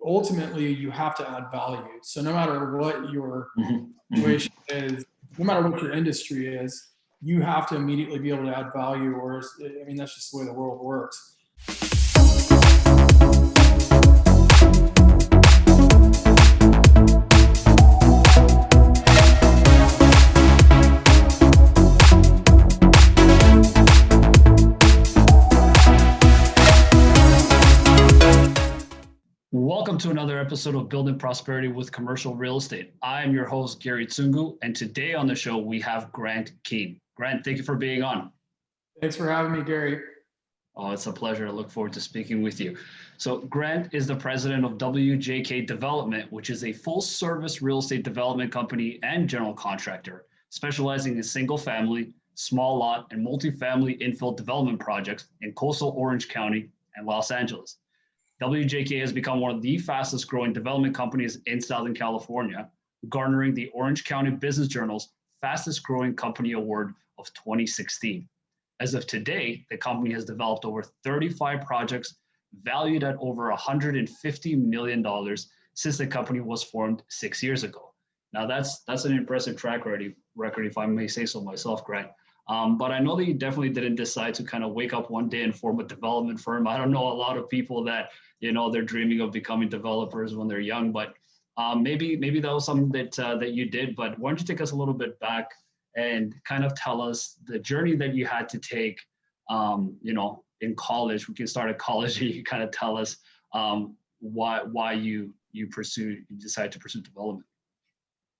ultimately you have to add value. So no matter what your Mhm. Mhm. situation is, no matter what your industry is, you have to immediately be able to add value, or I mean, that's just the way the world works. Welcome to another episode of Building Prosperity with Commercial Real Estate. I'm your host, Gary Tsungu, and today on the show, we have Grant Keene. Grant, thank you for being on. Thanks for having me, Gary. Oh, it's a pleasure. I look forward to speaking with you. So Grant is the president of WJK Development, which is a full-service real estate development company and general contractor, specializing in single-family, small lot, and multifamily infill development projects in coastal Orange County and Los Angeles. WJK has become one of the fastest growing development companies in Southern California, garnering the Orange County Business Journal's fastest growing company award of 2016. As of today, the company has developed over 35 projects valued at over $150 million since the company was formed 6 years ago. Now that's an impressive track record, if I may say so myself, Grant. But I know that you definitely didn't decide to kind of wake up one day and form a development firm. I don't know a lot of people that, they're dreaming of becoming developers when they're young, but maybe that was something that you did. But why don't you take us a little bit back and kind of tell us the journey that you had to take, in college. We can start at college and you kind of tell us why you decided to pursue development.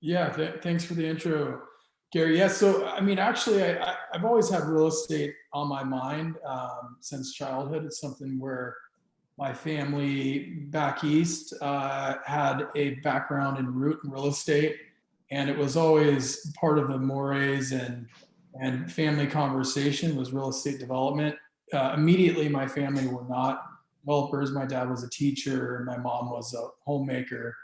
Yeah, thanks for the intro, Gary. Yeah, so I mean, actually, I've always had real estate on my mind since childhood. It's something where my family back east had a background in root and real estate, and it was always part of the mores and family conversation was real estate development. Immediately, my family were not developers. My dad was a teacher, and my mom was a homemaker,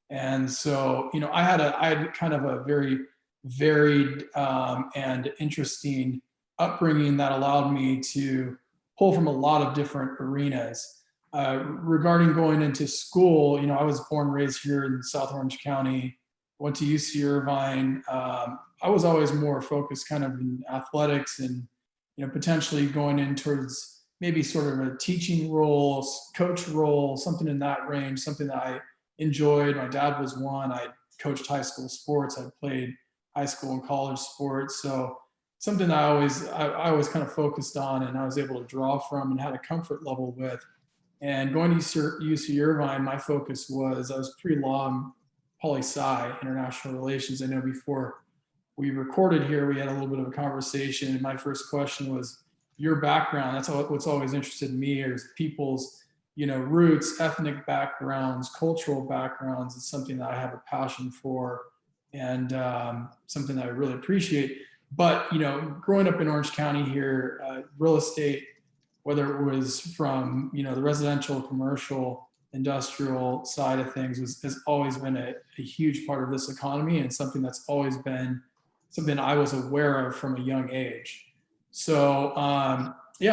and so I had kind of a very varied and interesting upbringing that allowed me to pull from a lot of different arenas. Regarding going into school, I was born and raised here in South Orange County, went to UC Irvine. I was always more focused kind of in athletics and, potentially going in towards maybe sort of a teaching role, coach role, something in that range, something that I enjoyed. My dad was one. I coached high school sports. I played high school and college sports. So something that I always kind of focused on and I was able to draw from and had a comfort level with. And going to UC Irvine, my focus was, I was pre-law, poli-sci, international relations. I know before we recorded here, we had a little bit of a conversation. And my first question was, your background. That's what's always interested me is people's, roots, ethnic backgrounds, cultural backgrounds. It's something that I have a passion for and something that I really appreciate. But, growing up in Orange County here, real estate, whether it was from, the residential, commercial, industrial side of things has always been a huge part of this economy and something that's always been something I was aware of from a young age. So,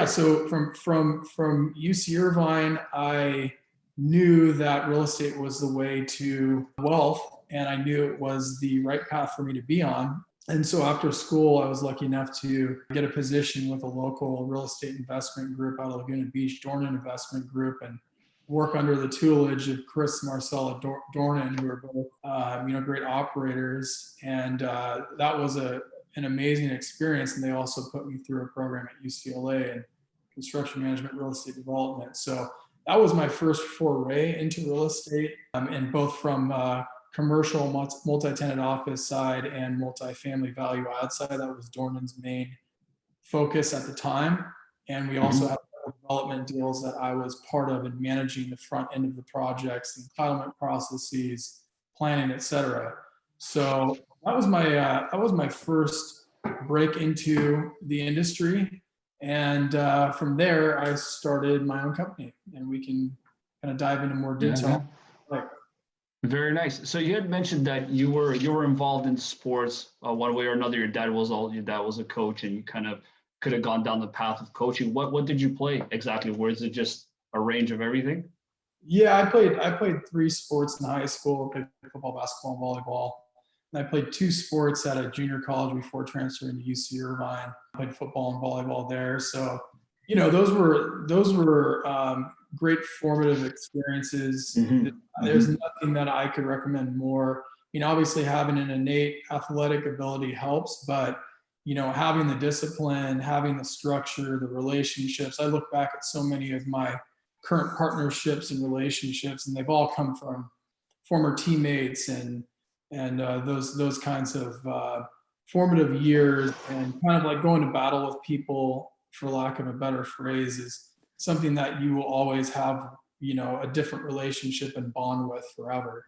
so from UC Irvine, I knew that real estate was the way to wealth, and I knew it was the right path for me to be on. And so after school, I was lucky enough to get a position with a local real estate investment group out of Laguna Beach, Dornan Investment Group, and work under the tutelage of Chris and Marcella Dornan, who are both, great operators. And that was an amazing experience. And they also put me through a program at UCLA in construction management, real estate development. So that was my first foray into real estate, and both from commercial multi-tenant office side and multifamily value add side. That was Dornan's main focus at the time. And we also had development deals that I was part of in managing the front end of the projects, the entitlement processes, planning, et cetera. So that was my first break into the industry. And from there, I started my own company, and we can kind of dive into more detail. Yeah. Very nice. So you had mentioned that you were involved in sports one way or another. Your dad was a coach, and you kind of could have gone down the path of coaching. What did you play exactly? Was it just a range of everything? Yeah, I played three sports in high school. I played football, basketball, and volleyball. And I played two sports at a junior college before transferring to UC Irvine. I played football and volleyball there. So, those were great formative experiences. There's Hmm. nothing that I could recommend more. Obviously having an innate athletic ability helps, but having the discipline, having the structure, the relationships. I look back at so many of my current partnerships and relationships, and they've all come from former teammates and those kinds of formative years, and kind of like going to battle with people, for lack of a better phrase, is something that you will always have a different relationship and bond with forever.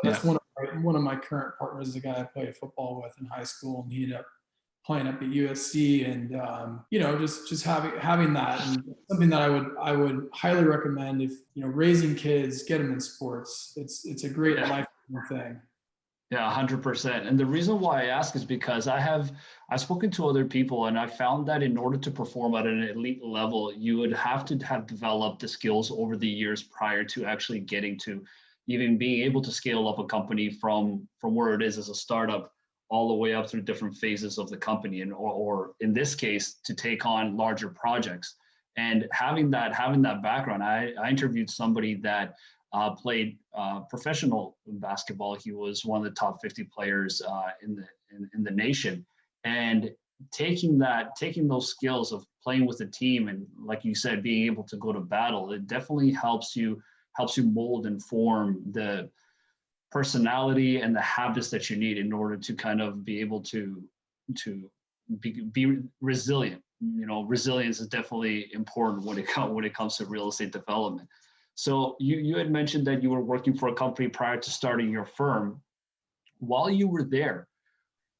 That's Yeah. one of my current partners, the guy I played football with in high school, and he ended up playing up at USC, and just having that, and something that I would highly recommend. If raising kids, get them in sports. It's a great Yeah. life thing. Yeah, 100%. And the reason why I ask is because I've spoken to other people and I found that in order to perform at an elite level, you would have to have developed the skills over the years prior to actually getting to even being able to scale up a company from where it is as a startup all the way up through different phases of the company, and or in this case to take on larger projects. And having that background, I interviewed somebody that played professional basketball. He was one of the top 50 players in the nation, and taking those skills of playing with a team and, like you said, being able to go to battle, it definitely helps you mold and form the personality and the habits that you need in order to kind of be able to be resilient. Resilience is definitely important when it comes to real estate development. So you had mentioned that you were working for a company prior to starting your firm. While you were there,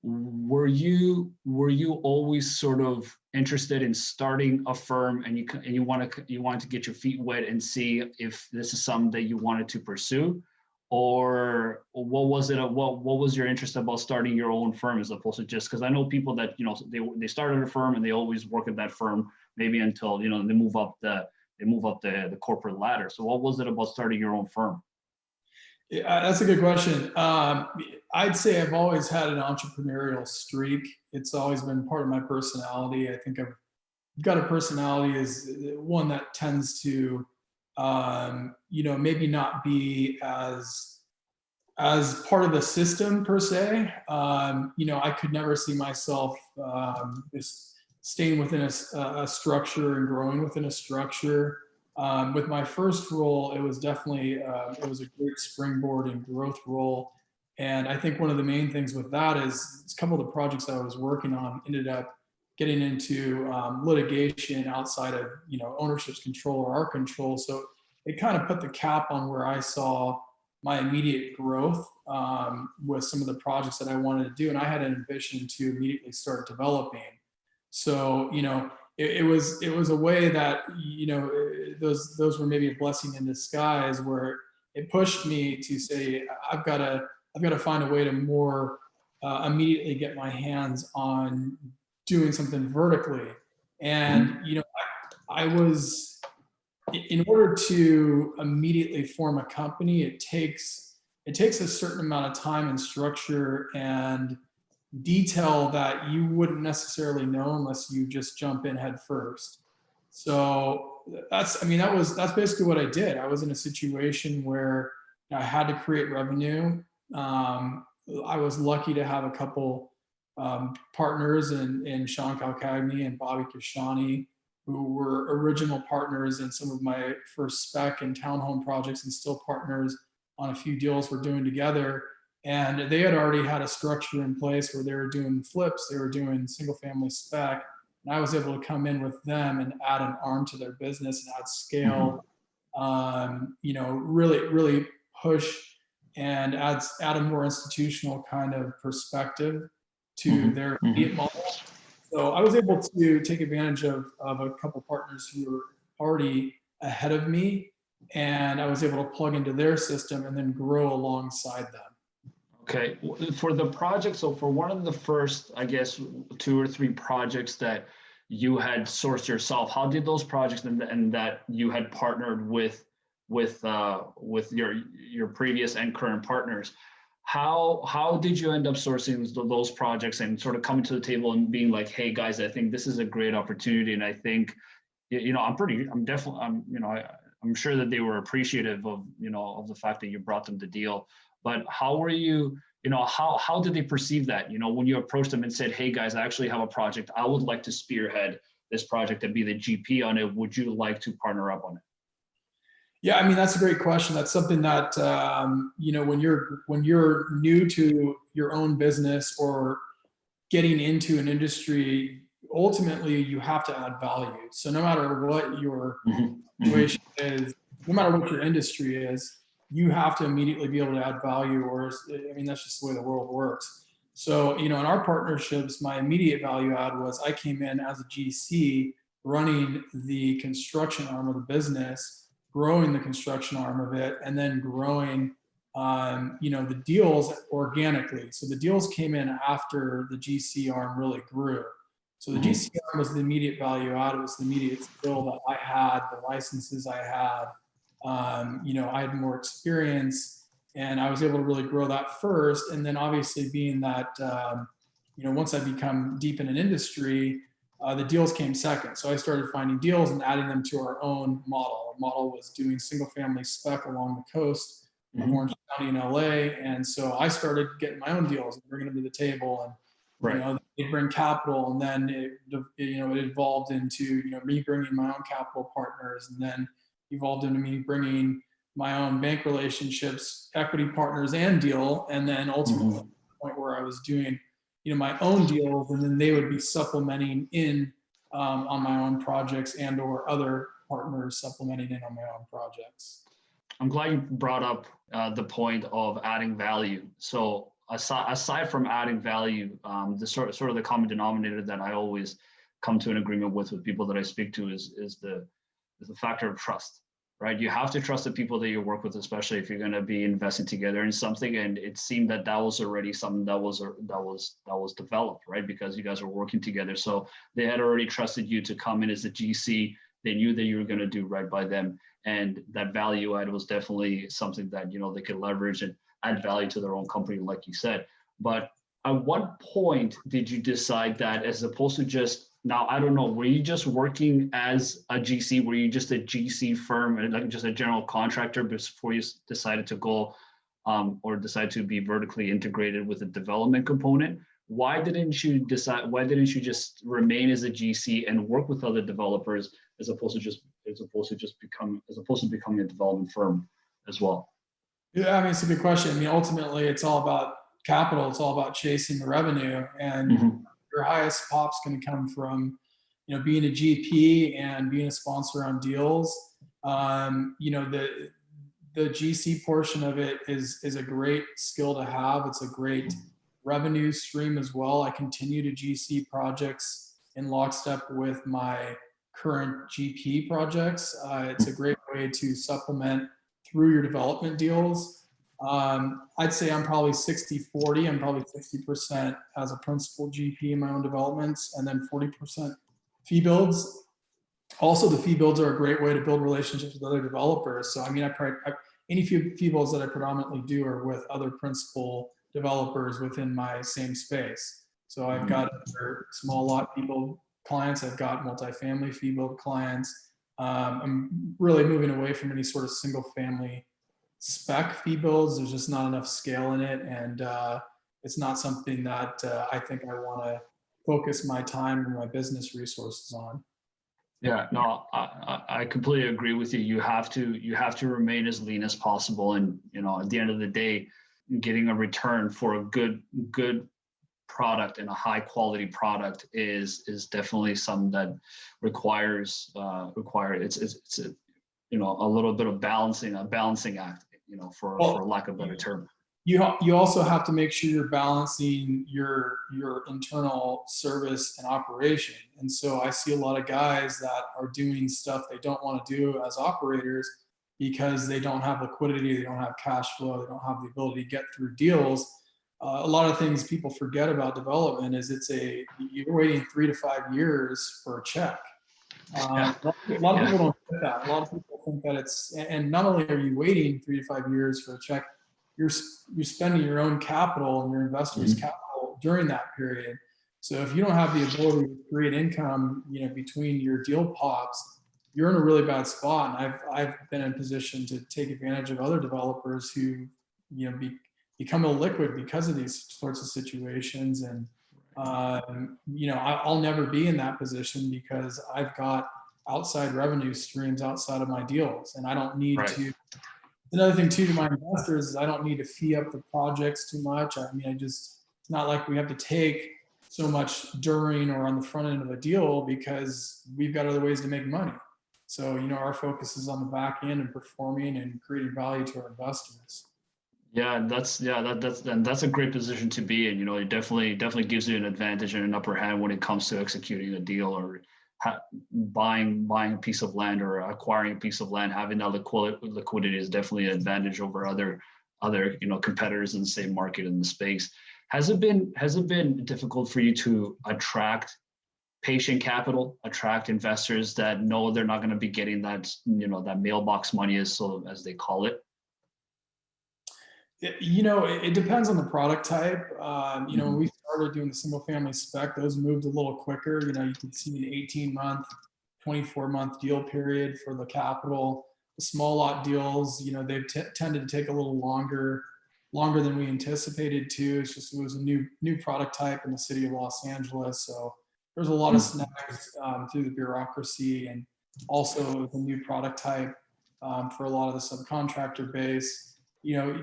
were you always sort of interested in starting a firm, and you wanted to get your feet wet and see if this is something that you wanted to pursue, or what was your interest about starting your own firm as opposed to just, because I know people that they started a firm and they always work at that firm maybe until they move up the corporate ladder. So what was it about starting your own firm? Yeah, that's a good question. I'd say I've always had an entrepreneurial streak. It's always been part of my personality. I think I've got a personality is one that tends to, maybe not be as part of the system per se. I could never see myself just staying within a structure and growing within a structure. With my first role, it was definitely it was a great springboard and growth role. And I think one of the main things with that is a couple of the projects I was working on ended up getting into litigation outside of ownership's control or our control. So it kind of put the cap on where I saw my immediate growth with some of the projects that I wanted to do, and I had an ambition to immediately start developing. So it was a way that those were maybe a blessing in disguise, where it pushed me to say I've got to find a way to more immediately get my hands on doing something vertically. And I was, in order to immediately form a company, it takes a certain amount of time and structure and detail that you wouldn't necessarily know unless you just jump in head first. So that's basically what I did. I was in a situation where I had to create revenue. I was lucky to have a couple partners in Sean Calcagni and Bobby Kishani, who were original partners in some of my first spec and townhome projects, and still partners on a few deals we're doing together. And they had already had a structure in place where they were doing flips, they were doing single family spec. And I was able to come in with them and add an arm to their business and add scale, really, really push and add a more institutional kind of perspective to Hmm. their Hmm. immediate model. So I was able to take advantage of a couple partners who were already ahead of me, and I was able to plug into their system and then grow alongside them. Okay, for the project, so for one of the first, I guess, two or three projects that you had sourced yourself, how did those projects and that you had partnered with with your previous and current partners. How did you end up sourcing those projects and sort of coming to the table and being like, hey guys, I think this is a great opportunity, and I think, I'm sure that they were appreciative of, of the fact that you brought them the deal. But how were you, how did they perceive that, when you approached them and said, hey guys, I actually have a project, I would like to spearhead this project and be the GP on it. Would you like to partner up on it? Yeah, I mean, that's a great question. That's something that, when you're new to your own business or getting into an industry, ultimately you have to add value. So no matter what your situation is, no matter what your industry is, you have to immediately be able to add value, or, I mean, that's just the way the world works. So, in our partnerships, my immediate value add was I came in as a GC running the construction arm of the business, growing the construction arm of it, and then growing, the deals organically. So the deals came in after the GC arm really grew. So the GC arm was the immediate value add. It was the immediate skill that I had, the licenses I had. I had more experience, and I was able to really grow that first. And then obviously being that, once I become deep in an industry, the deals came second. So I started finding deals and adding them to our own model. Our model was doing single family spec along the coast of Orange County in LA. And so I started getting my own deals and bringing them to the table, and they bring capital, and then it evolved into, me bringing my own capital partners, and then evolved into me bringing my own bank relationships, equity partners, and deal. And then ultimately to the point where I was doing, my own deals, and then they would be supplementing in on my own projects, and or other partners supplementing in on my own projects. I'm glad you brought up the point of adding value. So aside from adding value, the sort of the common denominator that I always come to an agreement with people that I speak to is the factor of trust, right? You have to trust the people that you work with, especially if you're going to be investing together in something. And it seemed that was already something that was developed, right? Because you guys are working together. So they had already trusted you to come in as a GC. They knew that you were going to do right by them. And that value add was definitely something that, they could leverage and add value to their own company, like you said. But at what point did you decide that, as opposed to just, now, I don't know, were you just working as a GC? Were you just a GC firm and like just a general contractor before you decided to go or decide to be vertically integrated with a development component? Why didn't you just remain as a GC and work with other developers as opposed to becoming a development firm as well? Yeah, I mean, it's a good question. I mean, ultimately it's all about capital. It's all about chasing the revenue, and your highest pop's going to come from, being a GP and being a sponsor on deals. The GC portion of it is a great skill to have. It's a great revenue stream as well. I continue to GC projects in lockstep with my current GP projects. It's a great way to supplement through your development deals. I'd say I'm probably 60-40. I'm probably 60% as a principal GP in my own developments, and then 40% fee builds. Also, the fee builds are a great way to build relationships with other developers. So, I mean, any fee builds that I predominantly do are with other principal developers within my same space. So I've got other small lot people clients. I've got multifamily fee build clients. I'm really moving away from any sort of single family spec fee builds. There's just not enough scale in it, and it's not something that I think I want to focus my time and my business resources on. Yeah, no, I completely agree with you. You have to remain as lean as possible, and at the end of the day, getting a return for a good product and a high quality product is definitely something that requires it's a little bit of a balancing act, for lack of a better term. You also have to make sure you're balancing your internal service and operation. And so I see a lot of guys that are doing stuff they don't want to do as operators because they don't have liquidity, they don't have cash flow, they don't have the ability to get through deals. A lot of things people forget about development is you're waiting 3 to 5 years for a check. Yeah. A lot of Yeah. people don't get that. A lot of people think that and not only are you waiting 3 to 5 years for a check, you're spending your own capital and your investors' Mhm. capital during that period. So if you don't have the ability to create income, between your deal pops, you're in a really bad spot. And I've been in position to take advantage of other developers who, become illiquid because of these sorts of situations. And I'll never be in that position because I've got outside revenue streams outside of my deals, and I don't need Right. to. Another thing too to my investors is I don't need to fee up the projects too much. I mean, it's not like we have to take so much during or on the front end of a deal because we've got other ways to make money. So, our focus is on the back end and performing and creating value to our investors. Yeah, that's a great position to be in. It definitely gives you an advantage and an upper hand when it comes to executing a deal or buying a piece of land or acquiring a piece of land. Having that liquidity is definitely an advantage over other competitors in the same market in the space. Has it been difficult for you to attract patient capital, attract investors that know they're not going to be getting that mailbox money, as they call it? It depends on the product type. When Mhm. we started doing the single family spec, those moved a little quicker. You could see an 18-month, 24-month deal period for the capital. The small lot deals, they've tended to take a little longer than we anticipated to. It's just, it was a new product type in the city of Los Angeles. So there's a lot of snags through the bureaucracy, and also the new product type for a lot of the subcontractor base.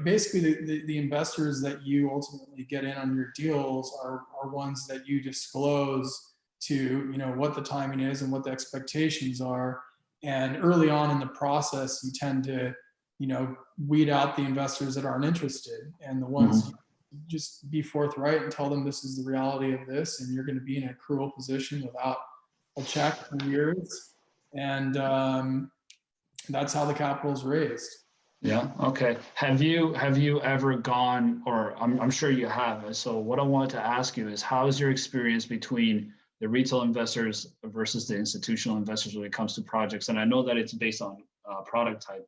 Basically the investors that you ultimately get in on your deals are ones that you disclose to, what the timing is and what the expectations are. And early on in the process, you tend to, weed out the investors that aren't interested, and the ones, Mhm. just be forthright and tell them this is the reality of this, and you're going to be in a cruel position without a check for years. And that's how the capital is raised. Yeah. Okay. Have you ever gone, or I'm sure you have. So what I wanted to ask you is, how is your experience between the retail investors versus the institutional investors when it comes to projects? And I know that it's based on product type.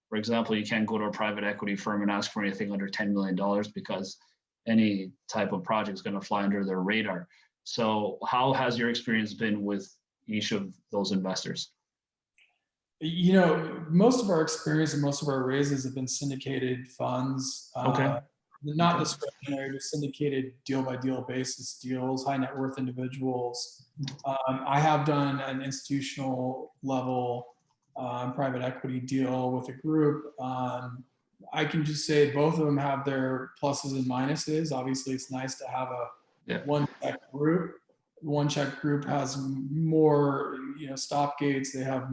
For example, you can't go to a private equity firm and ask for anything under $10 million because any type of project is going to fly under their radar. So how has your experience been with each of those investors? Most of our experience and most of our raises have been syndicated funds, Okay. not Okay. discretionary, just syndicated deal by deal basis deals, high net worth individuals. I have done an institutional level private equity deal with a group. I can just say both of them have their pluses and minuses. Obviously, it's nice to have a Yeah. one check group. One check group has more, stop gates. They have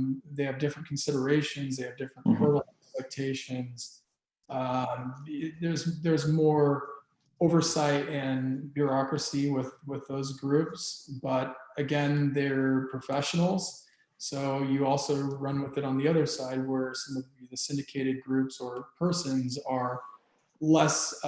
different considerations. They have different Mhm. hurdle expectations. There's more oversight and bureaucracy with those groups, but again, they're professionals. So you also run with it on the other side, where some of the syndicated groups or persons are less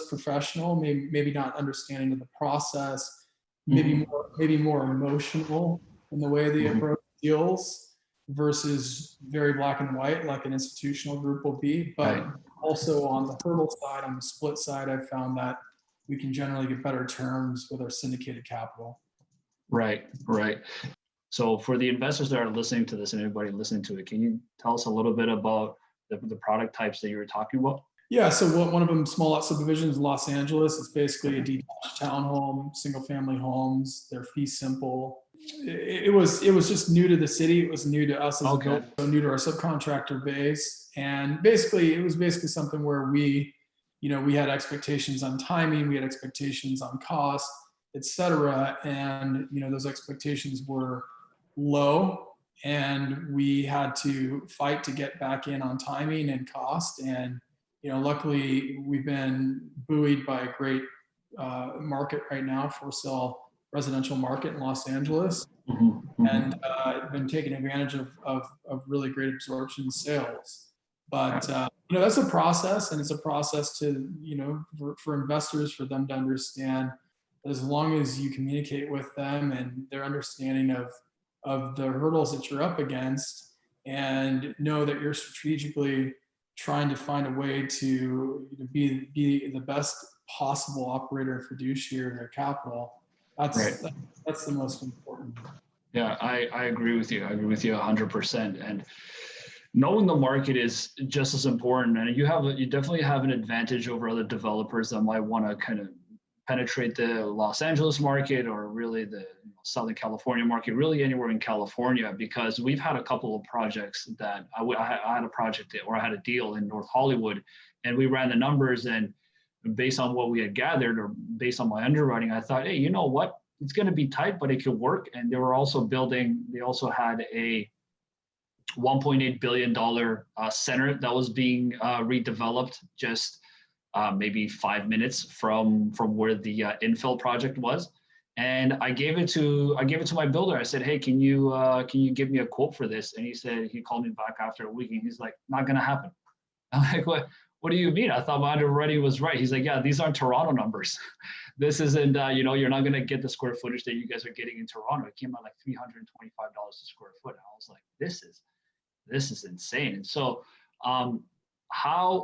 professional, maybe not understanding of the process, Mhm. maybe more emotional in the way they Mhm. approach deals versus very black and white like an institutional group will be. Right. But also on the hurdle side, on the split side, I've found that we can generally get better terms with our syndicated capital. Right. Right. So for the investors that are listening to this and everybody listening to it, can you tell us a little bit about the product types that you were talking about? Yeah, so one of them, small lot subdivisions, Los Angeles. It's basically a detached townhome, single family homes. They're fee simple. It was just new to the city. It was new to us as a Okay. builder, so new to our subcontractor base. And basically, it was basically something where we had expectations on timing, we had expectations on cost, etc. And those expectations were low, and we had to fight to get back in on timing and cost. And luckily we've been buoyed by a great market right now, for sale residential market in Los Angeles, Mhm. and Mhm. been taking advantage of really great absorption sales. Yeah. But that's a process, and it's a process to for investors, for them to understand that as long as you communicate with them and their understanding of of the hurdles that you're up against, and know that you're strategically trying to find a way to be the best possible operator and fiduciary of their capital. Right. That's the most important. Yeah, I agree with you. I agree with you 100%. And knowing the market is just as important. And you definitely have an advantage over other developers that might want to kind of penetrate the Los Angeles market, or really the Southern California market, really anywhere in California, because we've had a couple of projects that I had a project or I had a deal in North Hollywood, and we ran the numbers, and based on what we had gathered or based on my underwriting, I thought, hey, you know what? It's going to be tight, but it could work. And they also had a $1.8 billion center that was being redeveloped just maybe 5 minutes from where the infill project was. And I gave it to my builder. I said, hey, can you give me a quote for this? And he called me back after a week, and he's like, not going to happen. I'm like, what do you mean? I thought my underwriting was right. He's like, yeah, these aren't Toronto numbers. This isn't, you're not going to get the square footage that you guys are getting in Toronto. It came out like $325 a square foot. And I was like, this is insane. And so how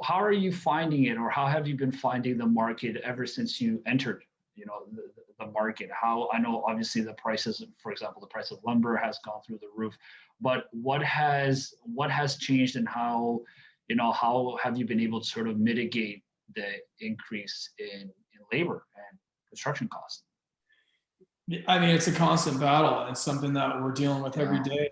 are you finding it, or how have you been finding the market ever since you entered, the market? How, I know obviously the prices, for example, the price of lumber has gone through the roof, but what has changed, and how have you been able to sort of mitigate the increase in labor and construction costs? I mean, it's a constant battle, and it's something that we're dealing with every day.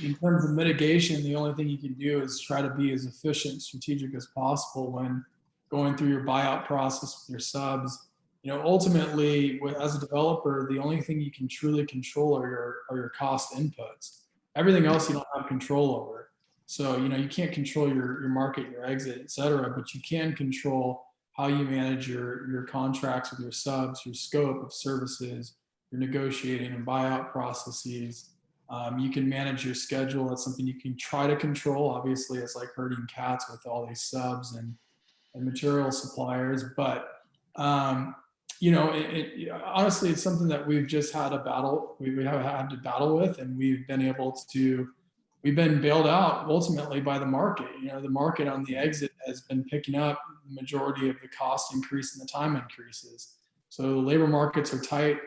In terms of mitigation, the only thing you can do is try to be as efficient and strategic as possible when going through your buyout process with your subs. Ultimately, as a developer, the only thing you can truly control are your cost inputs. Everything else you don't have control over. So, you can't control your market, your exit, et cetera, but you can control how you manage your contracts with your subs, your scope of services, your negotiating and buyout processes. You can manage your schedule. That's something you can try to control. Obviously, it's like herding cats with all these subs and material suppliers. But, honestly, it's something that we've just had a battle. We have had to battle with, and we've been bailed out ultimately by the market. The market on the exit has been picking up the majority of the cost increase and the time increases. So the labor markets are tight.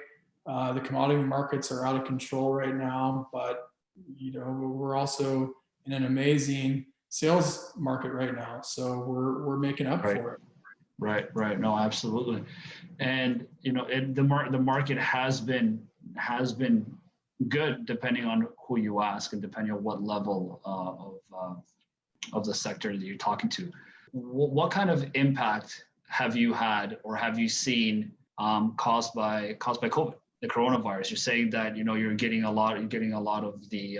The commodity markets are out of control right now, but we're also in an amazing sales market right now. So we're making up for it. Right. No, absolutely. And the market has been good, depending on who you ask and depending on what level of the sector that you're talking to. What kind of impact have you had, or have you seen caused by COVID, the coronavirus? You're saying that you're getting a lot of the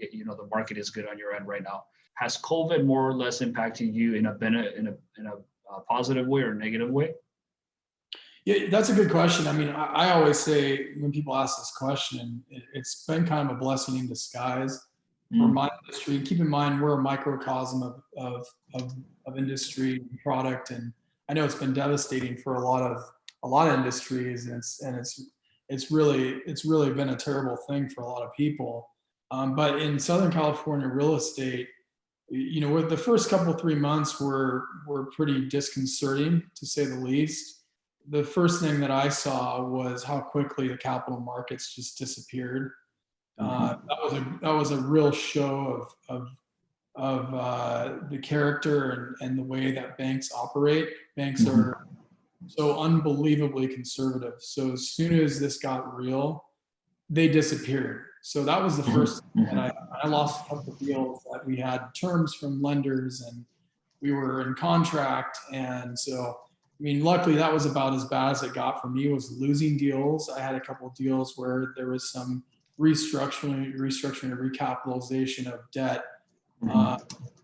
the market is good on your end right now. Has COVID more or less impacted you in a positive way or negative way? Yeah, that's a good question. I mean, I always say when people ask this question, it's been kind of a blessing in disguise for my industry. Keep in mind, we're a microcosm of industry and product, and I know it's been devastating for a lot of industries, and it's really been a terrible thing for a lot of people. But in Southern California real estate, with the first couple 3 months were pretty disconcerting, to say the least. The first thing that I saw was how quickly the capital markets just disappeared. That was a real show of the character and the way that banks operate. Banks are so unbelievably conservative. So as soon as this got real, they disappeared. So that was the first thing. And I lost a couple of deals that we had terms from lenders, and we were in contract. And so, I mean, luckily that was about as bad as it got for me, was losing deals. I had a couple of deals where there was some restructuring and recapitalization of debt,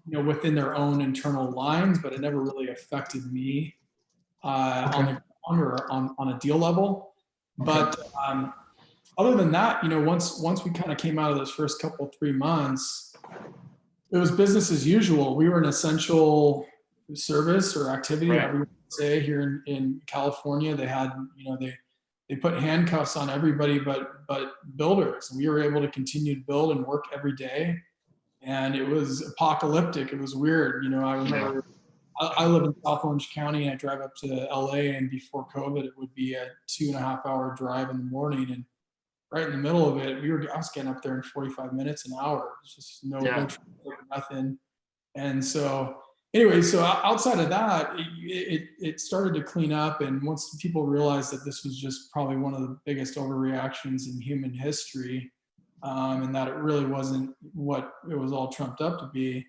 within their own internal lines, but it never really affected me on the ground or on a deal level. But other than that, once we kind of came out of those first couple 3 months, it was business as usual. We were an essential service or activity, however you say, here in California. They had, they put handcuffs on everybody but builders. We were able to continue to build and work every day, and it was apocalyptic. It was weird. I remember I live in South Orange County and I drive up to LA, and before COVID, it would be a 2.5 hour drive in the morning. And right in the middle of it, I was getting up there in 45 minutes, an hour. It's just no traffic, nothing. And so anyway, so outside of that, it started to clean up. And once people realized that this was just probably one of the biggest overreactions in human history, and that it really wasn't what it was all trumped up to be,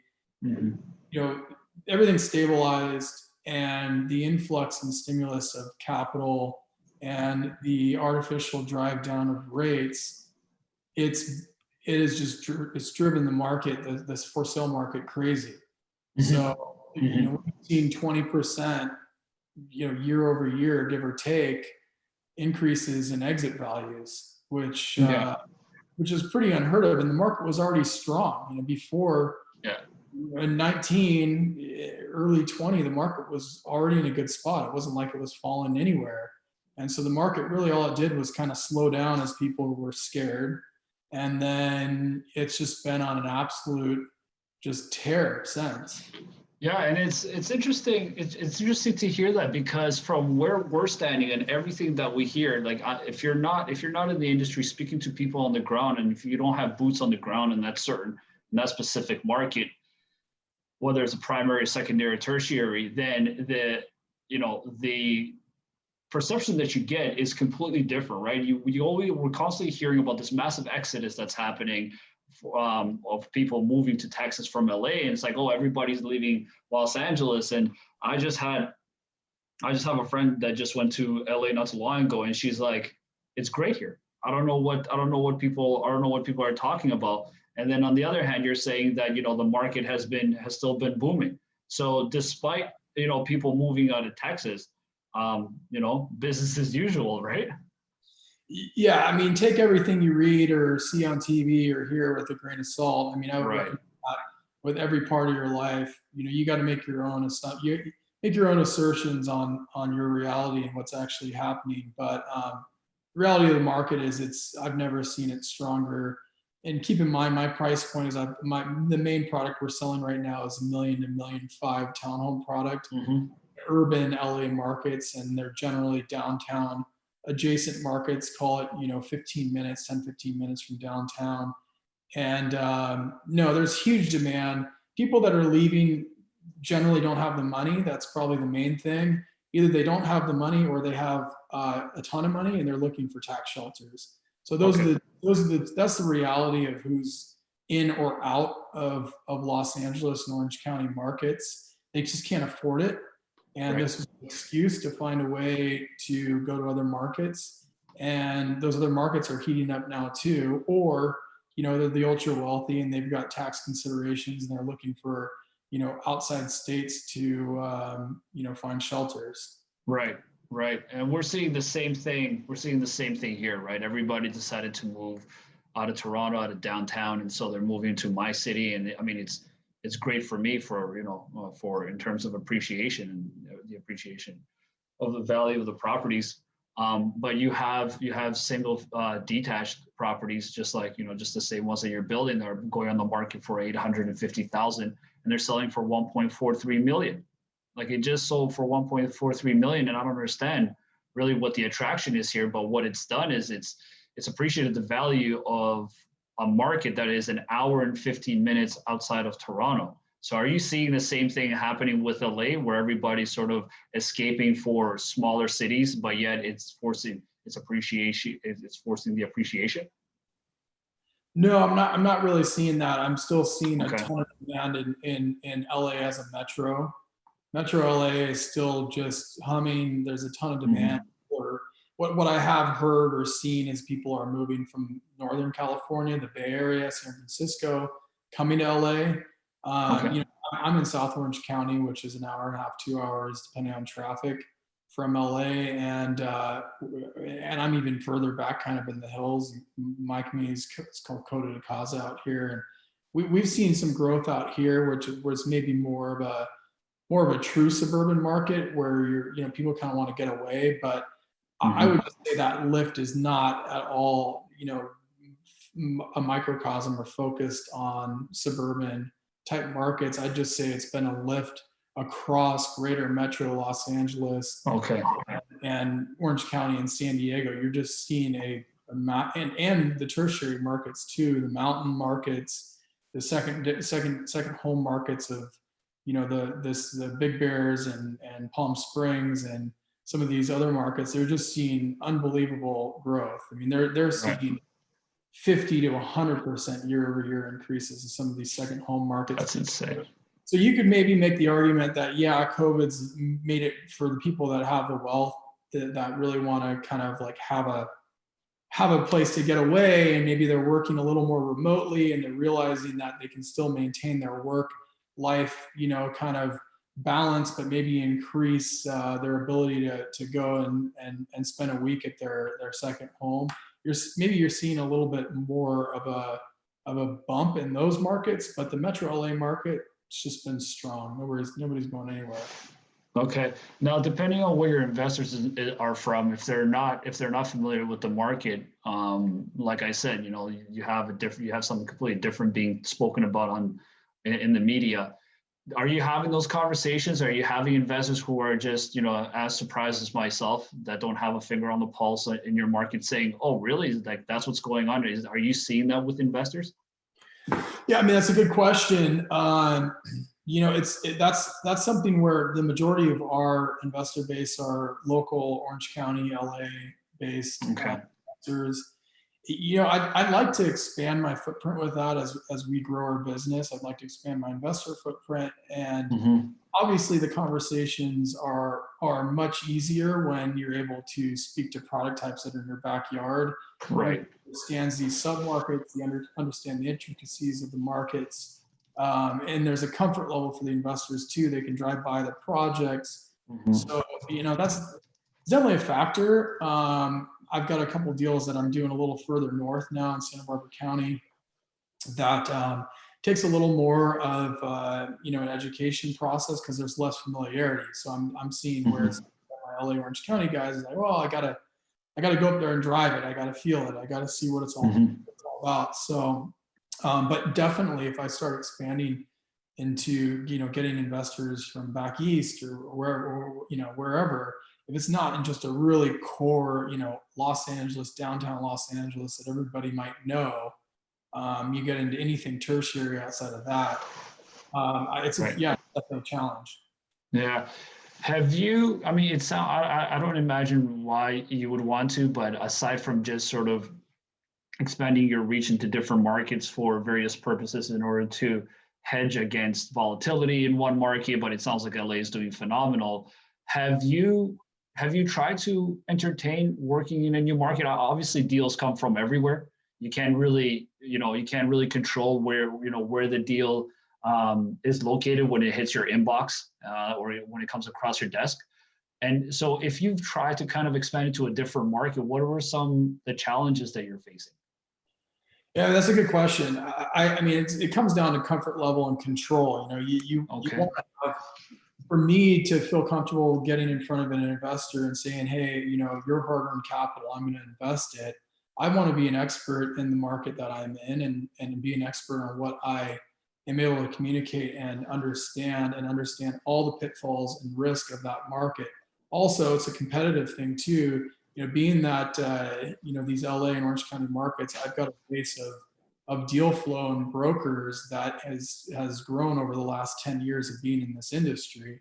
everything stabilized, and the influx and stimulus of capital and the artificial drive down of rates, it's driven the market, this for sale market, crazy. So we've seen 20% year over year, give or take, increases in exit values, which is pretty unheard of. And the market was already strong. Before in 19, early 20, the market was already in a good spot. It wasn't like it was falling anywhere. And so the market really, all it did was kind of slow down as people were scared. And then it's just been on an absolute just tear since. Yeah, and it's interesting. It's interesting to hear that, because from where we're standing and everything that we hear, like if you're not in the industry, speaking to people on the ground, and if you don't have boots on the ground in that specific market, whether it's a primary, secondary, tertiary, then the perception that you get is completely different, right? We're constantly hearing about this massive exodus that's happening of people moving to Texas from LA, and it's like, oh, everybody's leaving Los Angeles. And I just have a friend that just went to LA not too long ago, and she's like, it's great here. I don't know what people are talking about. And then on the other hand, you're saying that the market has still been booming. So despite people moving out of Texas, business as usual, right? Yeah, I mean, take everything you read or see on TV or hear with a grain of salt. I mean, I would recommend that with every part of your life. You got to make your own make your own assertions on your reality and what's actually happening. But the reality of the market is I've never seen it stronger. And keep in mind, my price point is the main product we're selling right now is $1 million to $1.5 million townhome product, urban LA markets, and they're generally downtown adjacent markets. Call it 10, 15 minutes from downtown. And no, there's huge demand. People that are leaving generally don't have the money. That's probably the main thing. Either they don't have the money, or they have a ton of money and they're looking for tax shelters. So that's the reality of who's in or out of Los Angeles and Orange County markets. They just can't afford it. And this is an excuse to find a way to go to other markets. And those other markets are heating up now too. Or, they're the ultra wealthy and they've got tax considerations and they're looking for, outside states to, find shelters. Right. And we're seeing the same thing. We're seeing the same thing here, right? Everybody decided to move out of Toronto, out of downtown. And so they're moving to my city. And I mean, it's great for me for in terms of appreciation and the appreciation of the value of the properties. But you have single detached properties, just like, just the same ones that you're building, that are going on the market for $850,000 and they're selling for $1.43 million. Like, it just sold for $1.43 million. And I don't understand really what the attraction is here, but what it's done is it's appreciated the value of a market that is an hour and 15 minutes outside of Toronto. So are you seeing the same thing happening with LA, where everybody's sort of escaping for smaller cities, but yet it's forcing the appreciation? No, I'm not really seeing that. I'm still seeing a ton of demand in LA as a metro. Metro LA is still just humming. There's a ton of demand. For what I have heard or seen is people are moving from Northern California, the Bay Area, San Francisco, coming to LA. I'm in South Orange County, which is an hour and a half, 2 hours, depending on traffic, from LA, and I'm even further back, kind of in the hills. My community is called Coto de Casa out here, and we've seen some growth out here, which was maybe more of a true suburban market where people kind of want to get away. But I would just say that lift is not at all, a microcosm or focused on suburban type markets. I'd just say it's been a lift across greater metro Los Angeles Okay. and Orange County and San Diego. You're just seeing and the tertiary markets too, the mountain markets, the second home markets of, the Big Bears and Palm Springs and some of these other markets. They're just seeing unbelievable growth. I mean, they're seeing 50 to 100% year-over-year increases in some of these second home markets. That's insane. So you could maybe make the argument that, yeah, COVID's made it for the people that have the wealth that really want to kind of like have a place to get away, and maybe they're working a little more remotely and they're realizing that they can still maintain their work life, kind of balance, but maybe increase their ability to go and spend a week at their second home. You're seeing a little bit more of a bump in those markets, but the Metro LA market, it's just been strong. Nobody's going anywhere. Okay. Now, depending on where your investors are from, if they're not familiar with the market, like I said, you have something completely different being spoken about in the media. Are you having those conversations? Are you having investors who are just, as surprised as myself, that don't have a finger on the pulse in your market, saying, "Oh, really? Like that's what's going on"? Are you seeing that with investors? Yeah, I mean, that's a good question. That's something where the majority of our investor base are local Orange County, LA based investors. I'd like to expand my footprint with that as we grow our business. I'd like to expand my investor footprint, and obviously the conversations are much easier when you're able to speak to product types that are in your backyard. Right. Understands these sub-markets, understand the intricacies of the markets, and there's a comfort level for the investors too. They can drive by the projects. So, that's definitely a factor. I've got a couple of deals that I'm doing a little further north now in Santa Barbara County that takes a little more of an education process because there's less familiarity. So I'm seeing where it's my LA Orange County guys is like, well, I gotta go up there and drive it. I gotta feel it. I gotta see what it's all about. So, but definitely, if I start expanding into getting investors from back east or wherever, if it's not in just a really core Los Angeles, downtown Los Angeles that everybody might know, you get into anything tertiary outside of that, it's definitely a challenge. Yeah. Have you, I mean, I don't imagine why you would want to, but aside from just sort of expanding your reach into different markets for various purposes in order to hedge against volatility in one market, but it sounds like LA is doing phenomenal. Have you tried to entertain working in a new market? Obviously, deals come from everywhere. You can't really control where the deal is located when it hits your inbox or when it comes across your desk. And so if you've tried to kind of expand into a different market, what were the challenges that you're facing? Yeah, that's a good question. I mean, it comes down to comfort level and control. You want to have, for me to feel comfortable getting in front of an investor and saying, hey, your hard-earned capital, I'm going to invest it. I want to be an expert in the market that I'm in and be an expert on what I am able to communicate and understand all the pitfalls and risk of that market. Also, it's a competitive thing too. Being that these LA and Orange County markets, I've got a base of deal flow and brokers that has grown over the last 10 years of being in this industry.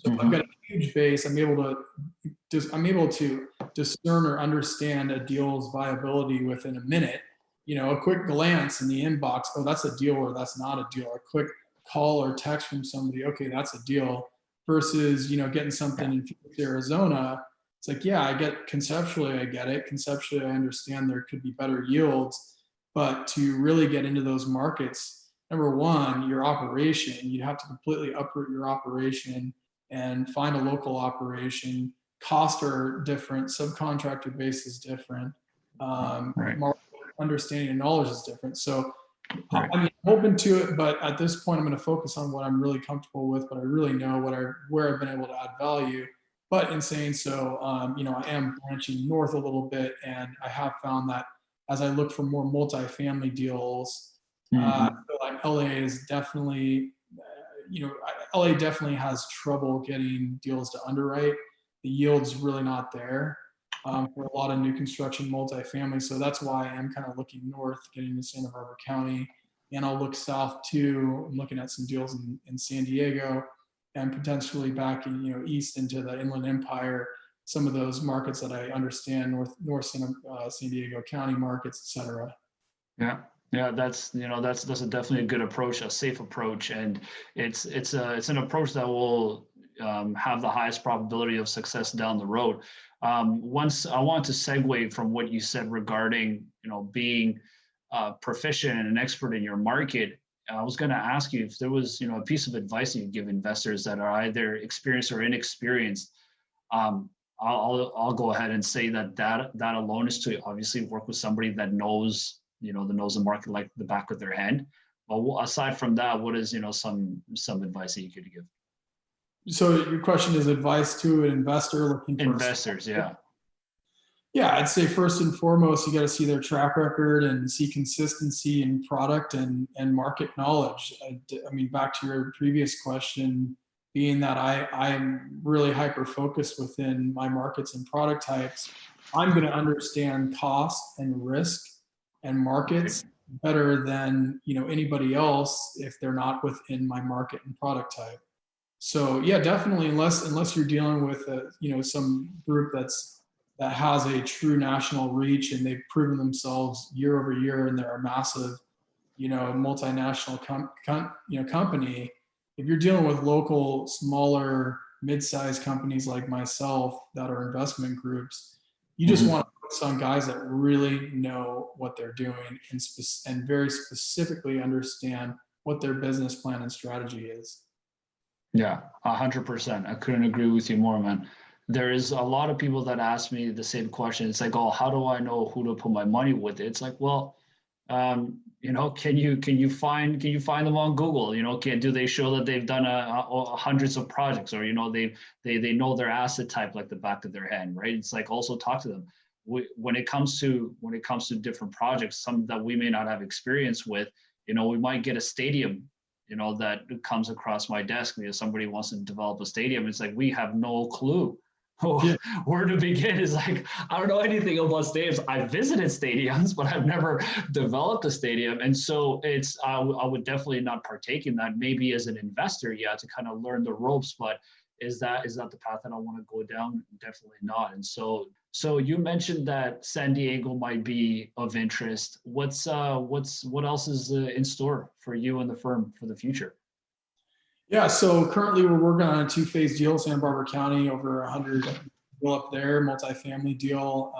So I've got a huge base. I'm able to discern or understand a deal's viability within a minute. A quick glance in the inbox, oh, that's a deal or that's not a deal. A quick call or text from somebody, okay, that's a deal. Versus getting something in Phoenix, Arizona. It's like, yeah, conceptually I get it. Conceptually, I understand there could be better yields, but to really get into those markets, number one, your operation, you'd have to completely uproot your operation and find a local operation. Costs are different. Subcontractor base is different. Market understanding and knowledge is different. So I mean, I'm open to it, but at this point, I'm going to focus on what I'm really comfortable with, but I really know where I've been able to add value. But in saying so, I am branching north a little bit, and I have found that as I look for more multifamily deals, I Mhm. feel like LA is definitely, LA definitely has trouble getting deals to underwrite. The yield's really not there for a lot of new construction multifamily. So that's why I am kind of looking north, getting to Santa Barbara County, and I'll look south too. I'm looking at some deals in San Diego, and potentially back in, east into the Inland Empire, some of those markets that I understand, North San Diego County markets, et cetera. Yeah, yeah, that's definitely a good approach, a safe approach, and it's an approach that will have the highest probability of success down the road. Once I want to segue from what you said regarding being proficient and an expert in your market. I was going to ask you if there was a piece of advice that you give investors that are either experienced or inexperienced. I'll go ahead and say that alone is to obviously work with somebody that knows that knows the market like the back of their hand. But aside from that, what is some advice that you could give So your question is advice to an investor looking for investors? Yeah. Yeah, I'd say first and foremost, you got to see their track record and see consistency in product and market knowledge. I mean, back to your previous question, being that I'm really hyper focused within my markets and product types, I'm going to understand cost and risk and Okay. markets better than anybody else if they're not within my market and product type. So yeah, definitely, unless you're dealing with some group that has a true national reach and they've proven themselves year over year and they're a massive, multinational company. If you're dealing with local, smaller, mid-sized companies like myself that are investment groups, you just Mhm. want to focus on guys that really know what they're doing and very specifically understand what their business plan and strategy is. Yeah, 100%. I couldn't agree with you more, man. There is a lot of people that ask me the same question. It's like, oh, how do I know who to put my money with? It's like, well, can you find them on Google? Do they show that they've done hundreds of projects, or they know their asset type like the back of their hand, right? It's like also talk to them. When it comes to different projects, some that we may not have experience with, we might get a stadium that comes across my desk because somebody wants to develop a stadium. It's like we have no clue Yeah. where to begin. Is like I don't know anything about stadiums. I've visited stadiums, but I've never developed a stadium, and so I would definitely not partake in that. Maybe as an investor, yeah, to kind of learn the ropes, but is that the path that I want to go down? Definitely not. And so you mentioned that San Diego might be of interest. What else is in store for you and the firm for the future? Yeah, so currently we're working on a two-phase deal, Santa Barbara County, over 100 Okay. deal up there, multifamily deal.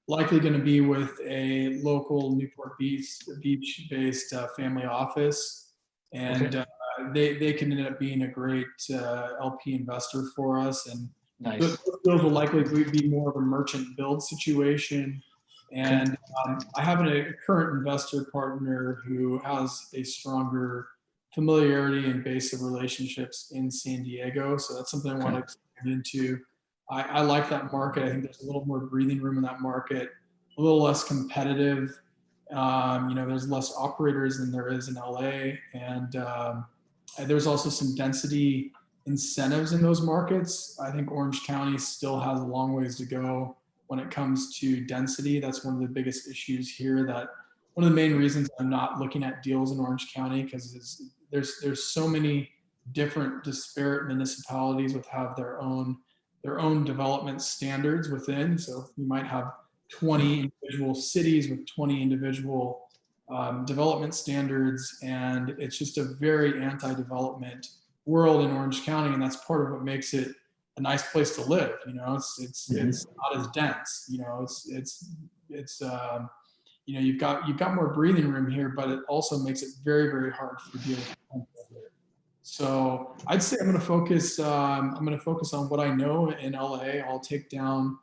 Likely going to be with a local Newport Beach-based family office, Okay. and they can end up being a great LP investor for us. And those Nice. deals will likely be more of a merchant build situation. Okay. And I have a current investor partner who has a stronger familiarity and base of relationships in San Diego. So that's something I want Okay. to expand into. I like that market. I think there's a little more breathing room in that market, a little less competitive. There's less operators than there is in LA, and there's also some density incentives in those markets. I think Orange County still has a long ways to go when it comes to density. That's one of the biggest issues here. That one of the main reasons I'm not looking at deals in Orange County, because there's so many different disparate municipalities with have their own development standards within. So you might have 20 individual cities with 20 individual development standards, and it's just a very anti-development world in Orange County, and that's part of what makes it a nice place to live. It's Mhm. not as dense. You've got more breathing room here, but it also makes it very, very hard for deals to come here. So I'd say I'm going to focus. I'm going to focus on what I know in LA. I'll take down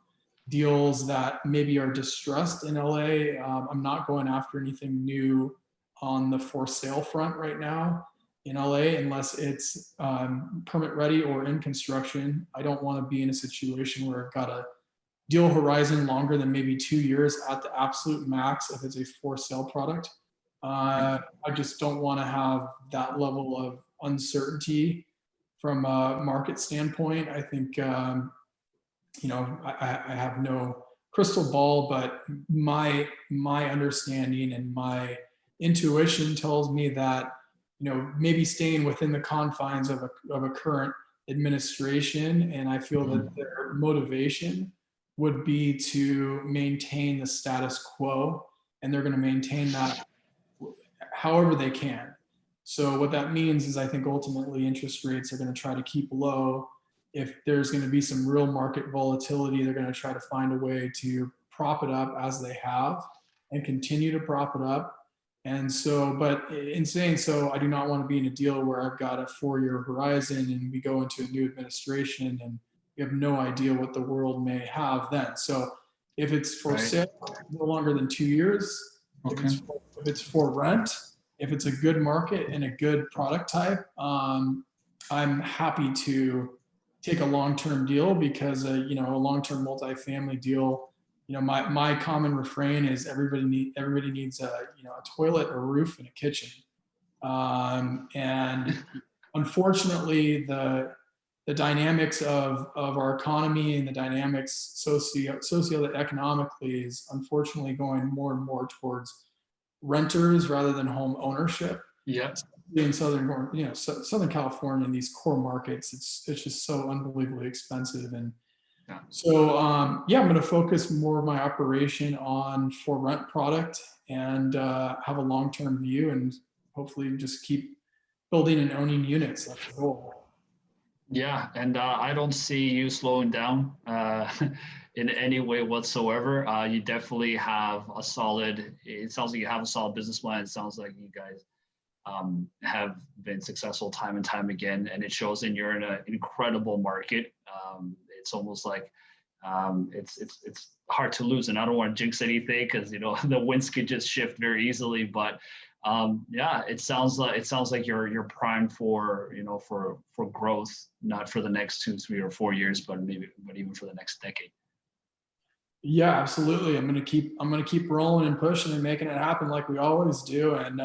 deals that maybe are distressed in LA. I'm not going after anything new on the for sale front right now. in LA unless it's permit ready or in construction. I don't want to be in a situation where I've got a deal horizon longer than maybe 2 years at the absolute max if it's a for sale product. I just don't want to have that level of uncertainty from a market standpoint. I think, I have no crystal ball, but my understanding and my intuition tells me that, maybe staying within the confines of a current administration, and I feel that their motivation would be to maintain the status quo, and they're going to maintain that however they can. So what that means is I think ultimately interest rates are going to try to keep low. If there's going to be some real market volatility, they're going to try to find a way to prop it up as they have and continue to prop it up. And so, but in saying so, I do not want to be in a deal where I've got a 4-year horizon and we go into a new administration and you have no idea what the world may have then. So if it's for sale, no longer than 2 years, if it's for rent, if it's a good market and a good product type, I'm happy to take a long-term deal because a long-term multifamily deal, my common refrain is everybody needs a toilet, a roof, and a kitchen. And unfortunately, the dynamics of our economy and the dynamics socioeconomically is unfortunately going more and more towards renters rather than home ownership. Yeah. In Southern California, in these core markets, it's just so unbelievably expensive. And so, I'm going to focus more of my operation on for rent product and have a long-term view and hopefully just keep building and owning units. That's the goal. Yeah, and I don't see you slowing down in any way whatsoever. You definitely have a solid, it sounds like you have a solid business plan. It sounds like you guys have been successful time and time again, and it shows in you're in an incredible market. It's almost like it's hard to lose, and I don't want to jinx anything because the winds could just shift very easily. But yeah, it sounds like you're primed for for growth, not for the next 2, 3, or 4 years, but even for the next decade. Yeah, absolutely. I'm gonna keep rolling and pushing and making it happen like we always do. And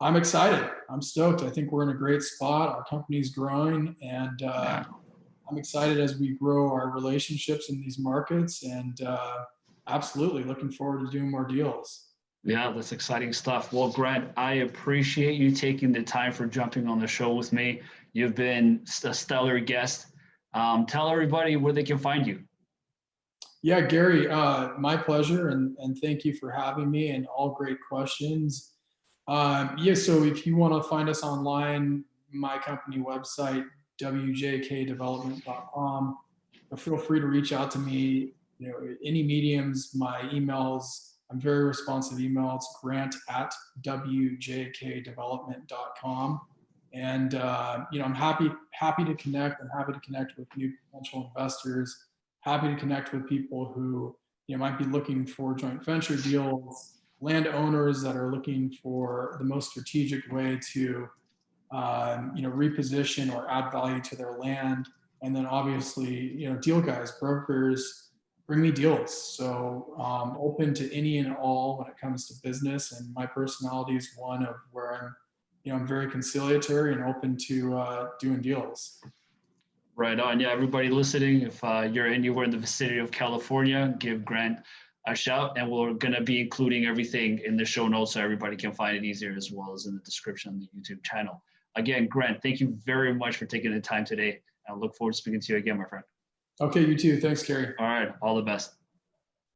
I'm excited. I'm stoked. I think we're in a great spot. Our company's growing, and I'm excited as we grow our relationships in these markets. And absolutely looking forward to doing more deals. Yeah, that's exciting stuff. Well, Grant, I appreciate you taking the time for jumping on the show with me. You've been a stellar guest. Tell everybody where they can find you. Yeah, Gary, my pleasure, and thank you for having me and all great questions. So if you want to find us online, my company website, wjkdevelopment.com, feel free to reach out to me, any mediums, my emails. I'm very responsive email. It's grant@wjkdevelopment.com. And, I'm happy to connect. I'm happy to connect with new potential investors, happy to connect with people who, might be looking for joint venture deals, landowners that are looking for the most strategic way to, reposition or add value to their land. And then obviously, deal guys, brokers, bring me deals. So open to any and all when it comes to business. And my personality is one of where I'm very conciliatory and open to doing deals. Right on. Yeah, everybody listening, if you're anywhere in the vicinity of California, give Grant a shout, and we're going to be including everything in the show notes so everybody can find it easier, as well as in the description on the YouTube channel. Again, Grant, thank you very much for taking the time today. I look forward to speaking to you again, my friend. Okay, you too. Thanks, Gary. All right. All the best.